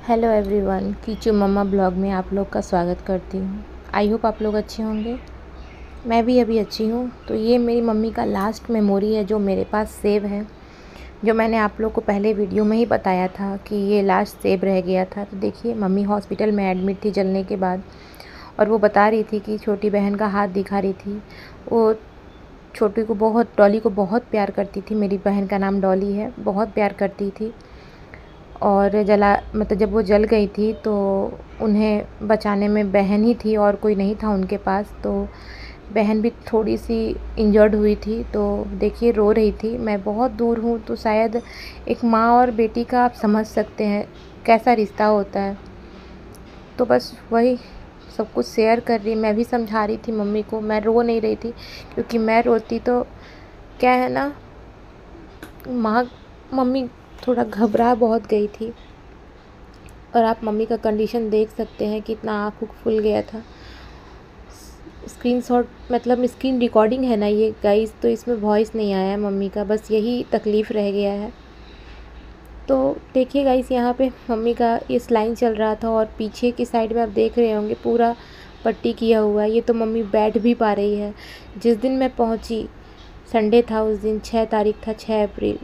Hello everyone, Kichu मम्मा blog में आप लोग का स्वागत करती हूँ। आई होप आप लोग अच्छे होंगे। मैं भी अभी अच्छी हूँ। तो ये मेरी मम्मी का लास्ट मेमोरी है जो मेरे पास सेव है, जो मैंने आप लोग को पहले वीडियो में ही बताया था कि ये लास्ट सेव रह गया था। तो देखिए, मम्मी हॉस्पिटल में एडमिट थी जलने के बाद, और वो बता रही थी कि छोटी बहन का हाथ दिखा रही थी। वो छोटी को डॉली को बहुत प्यार करती थी। मेरी बहन का नाम डॉली है, बहुत प्यार करती थी। और जब वो जल गई थी तो उन्हें बचाने में बहन ही थी और कोई नहीं था उनके पास। तो बहन भी थोड़ी सी इंजर्ड हुई थी, तो देखिए रो रही थी। मैं बहुत दूर हूँ, तो शायद एक माँ और बेटी का आप समझ सकते हैं कैसा रिश्ता होता है। तो बस वही सब कुछ शेयर कर रही। मैं भी समझा रही थी मम्मी को। मैं रो नहीं रही थी, क्योंकि मैं रोती तो क्या है ना, मम्मी थोड़ा घबरा बहुत गई थी। और आप मम्मी का कंडीशन देख सकते हैं, कितना आँख फूल गया था। स्क्रीनशॉट मतलब स्क्रीन रिकॉर्डिंग है ना ये गाइस, तो इसमें वॉइस नहीं आया है मम्मी का, बस यही तकलीफ़ रह गया है। तो देखिए गाइस, यहाँ पे मम्मी का ये स्लाइन चल रहा था, और पीछे की साइड में आप देख रहे होंगे पूरा पट्टी किया हुआ है। ये तो मम्मी बैठ भी पा रही है। जिस दिन मैं पहुँची, संडे था उस दिन, 6 तारीख था, 6 अप्रैल।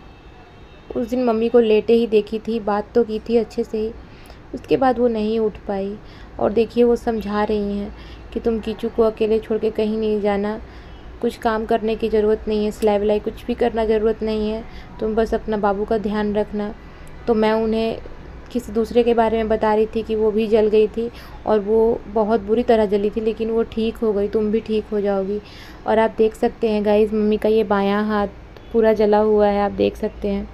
उस दिन मम्मी को लेटे ही देखी थी, बात तो की थी अच्छे से ही। उसके बाद वो नहीं उठ पाई। और देखिए वो समझा रही हैं कि तुम कीचू को अकेले छोड़ के कहीं नहीं जाना, कुछ काम करने की ज़रूरत नहीं है, सिलाई विलाई कुछ भी करना ज़रूरत नहीं है, तुम बस अपना बाबू का ध्यान रखना। तो मैं उन्हें किसी दूसरे के बारे में बता रही थी कि वो भी जल गई थी, और वो बहुत बुरी तरह जली थी, लेकिन वो ठीक हो गई, तुम भी ठीक हो जाओगी। और आप देख सकते हैं गाइस, मम्मी का ये बायां हाथ पूरा जला हुआ है, आप देख सकते हैं।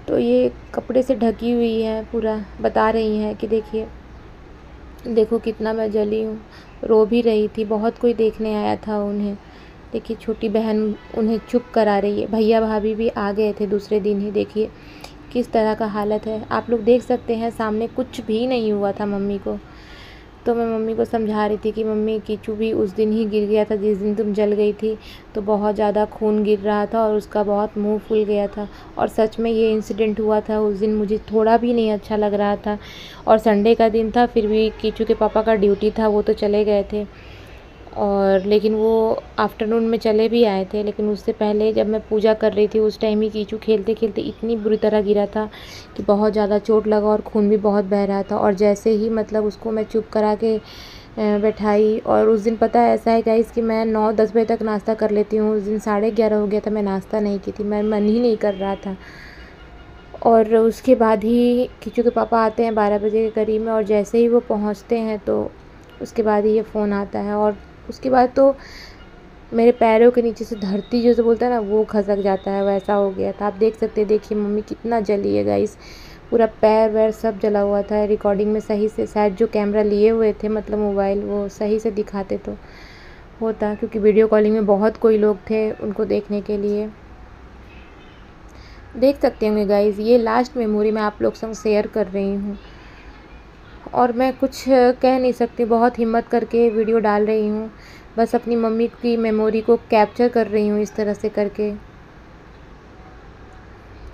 तो ये कपड़े से ढकी हुई है पूरा, बता रही हैं कि देखिए, देखो कितना मैं जली हूँ। रो भी रही थी, बहुत कोई देखने आया था उन्हें। देखिए छोटी बहन उन्हें चुप करा रही है। भैया भाभी भी आ गए थे दूसरे दिन ही। देखिए किस तरह का हालत है, आप लोग देख सकते हैं। सामने कुछ भी नहीं हुआ था मम्मी को। तो मैं मम्मी को समझा रही थी कि मम्मी, कीचू भी उस दिन ही गिर गया था जिस दिन तुम जल गई थी, तो बहुत ज़्यादा खून गिर रहा था और उसका बहुत मुंह फूल गया था। और सच में ये इंसिडेंट हुआ था उस दिन, मुझे थोड़ा भी नहीं अच्छा लग रहा था। और संडे का दिन था, फिर भी कीचू के पापा का ड्यूटी था, वो तो चले गए थे। और लेकिन वो आफ्टरनून में चले भी आए थे। लेकिन उससे पहले जब मैं पूजा कर रही थी, उस टाइम ही कीचू खेलते खेलते इतनी बुरी तरह गिरा था कि बहुत ज़्यादा चोट लगा, और खून भी बहुत बह रहा था। और जैसे ही उसको मैं चुप करा के बैठाई। और उस दिन पता है ऐसा है गाइस कि मैं 9-10 बजे तक नाश्ता कर लेती हूँ। उस दिन 11:30 हो गया था, मैं नाश्ता नहीं की थी, मैं मन ही नहीं कर रहा था। और उसके बाद ही कीचू के पापा आते हैं 12 बजे के करीब में, और जैसे ही वो पहुँचते हैं तो उसके बाद ही ये फ़ोन आता है। और उसके बाद तो मेरे पैरों के नीचे से धरती जैसे बोलता है ना, वो खसक जाता है, वैसा हो गया था। आप देख सकते हैं, देखिए मम्मी कितना जली है गाइस, पूरा पैर वैर सब जला हुआ था। रिकॉर्डिंग में सही से शायद जो कैमरा लिए हुए थे, मतलब मोबाइल, वो सही से दिखाते तो होता, क्योंकि वीडियो कॉलिंग में बहुत कोई लोग थे उनको देखने के लिए। देख सकते होंगे गाइस, ये लास्ट मेमोरी मैं आप लोग संग शेयर कर रही हूँ, और मैं कुछ कह नहीं सकती, बहुत हिम्मत करके वीडियो डाल रही हूँ। बस अपनी मम्मी की मेमोरी को कैप्चर कर रही हूँ इस तरह से करके।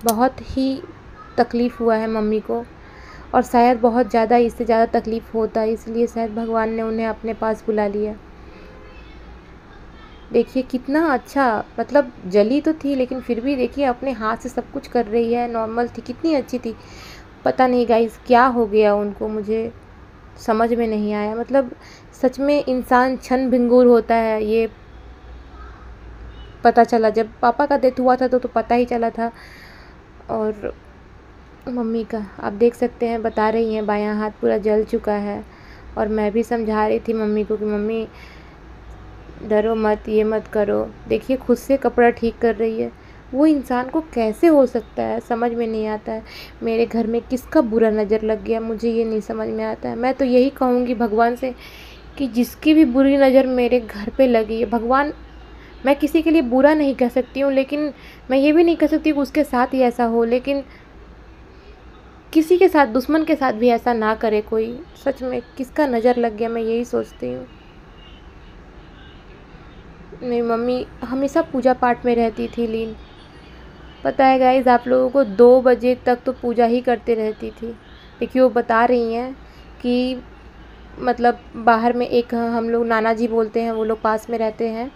बहुत ही तकलीफ़ हुआ है मम्मी को, और शायद बहुत ज़्यादा, इससे ज़्यादा तकलीफ़ होता, इसलिए शायद भगवान ने उन्हें अपने पास बुला लिया। देखिए कितना अच्छा, मतलब जली तो थी लेकिन फिर भी देखिए अपने हाथ से सब कुछ कर रही है, नॉर्मल थी, कितनी अच्छी थी। पता नहीं गाइस क्या हो गया उनको, मुझे समझ में नहीं आया। मतलब सच में इंसान क्षण भंगुर होता है, ये पता चला जब पापा का डेथ हुआ था तो पता ही चला था। और मम्मी का आप देख सकते हैं, बता रही हैं बायां हाथ पूरा जल चुका है। और मैं भी समझा रही थी मम्मी को कि मम्मी डरो मत, ये मत करो। देखिए खुद से कपड़ा ठीक कर रही है। वो इंसान को कैसे हो सकता है, समझ में नहीं आता है। मेरे घर में किसका बुरा नज़र लग गया, मुझे ये नहीं समझ में आता है। मैं तो यही कहूँगी भगवान से कि जिसकी भी बुरी नज़र मेरे घर पे लगी है, भगवान, मैं किसी के लिए बुरा नहीं कह सकती हूँ, लेकिन मैं ये भी नहीं कह सकती कि उसके साथ ही ऐसा हो, लेकिन किसी के साथ, दुश्मन के साथ भी ऐसा ना करे कोई। सच में किसका नज़र लग गया, मैं यही सोचती हूँ। मेरी मम्मी हमेशा पूजा पाठ में रहती थी लीन। पता है गाइस, आप लोगों को 2 बजे तक तो पूजा ही करते रहती थी। देखिए वो बता रही हैं कि मतलब बाहर में एक हम लोग नाना जी बोलते हैं, वो लोग पास में रहते हैं,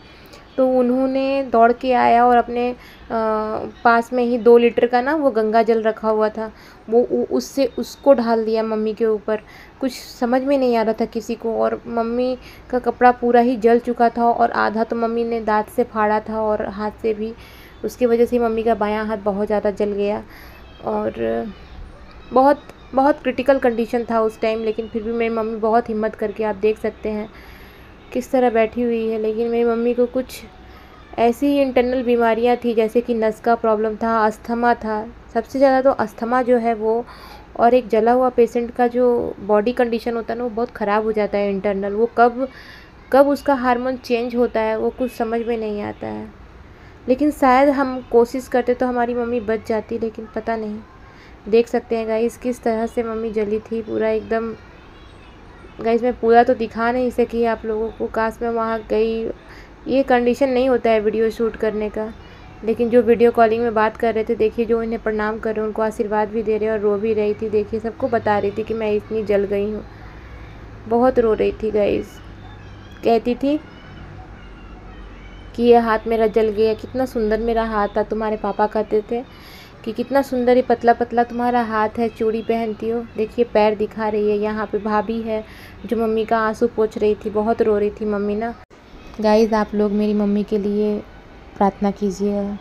तो उन्होंने दौड़ के आया और अपने पास में ही 2 लीटर का ना वो गंगा जल रखा हुआ था, वो उससे उसको ढाल दिया मम्मी के ऊपर। कुछ समझ में नहीं आ रहा था किसी को, और मम्मी का कपड़ा पूरा ही जल चुका था और आधा तो मम्मी ने दाँत से फाड़ा था और हाथ से भी, उसकी वजह से मम्मी का बायां हाथ बहुत ज़्यादा जल गया। और बहुत बहुत क्रिटिकल कंडीशन था उस टाइम, लेकिन फिर भी मेरी मम्मी बहुत हिम्मत करके, आप देख सकते हैं किस तरह बैठी हुई है। लेकिन मेरी मम्मी को कुछ ऐसी ही इंटरनल बीमारियां थी, जैसे कि नस का प्रॉब्लम था, अस्थमा था, सबसे ज़्यादा तो अस्थमा जो है वो, और एक जला हुआ पेशेंट का जो बॉडी कंडीशन होता है ना वो बहुत ख़राब हो जाता है इंटरनल, वो कब कब उसका हार्मोन चेंज होता है वो कुछ समझ में नहीं आता है। लेकिन शायद हम कोशिश करते तो हमारी मम्मी बच जाती, लेकिन पता नहीं। देख सकते हैं गाइस किस तरह से मम्मी जली थी पूरा एकदम। गाइस मैं पूरा तो दिखा नहीं सकी आप लोगों को, काश मैं वहाँ गई। ये कंडीशन नहीं होता है वीडियो शूट करने का, लेकिन जो वीडियो कॉलिंग में बात कर रहे थे, देखिए जो इन्हें प्रणाम कर रहे हैं उनको आशीर्वाद भी दे रहे और रो भी रही थी। देखिए सबको बता रही थी कि मैं इतनी जल गई हूँ, बहुत रो रही थी गाइस। कहती थी कि ये हाथ मेरा जल गया, कितना सुंदर मेरा हाथ था। तुम्हारे पापा कहते थे कि कितना सुंदर, ये पतला पतला तुम्हारा हाथ है, चूड़ी पहनती हो। देखिए पैर दिखा रही है। यहाँ पे भाभी है जो मम्मी का आंसू पोंछ रही थी, बहुत रो रही थी मम्मी ना। गाइस आप लोग मेरी मम्मी के लिए प्रार्थना कीजिएगा।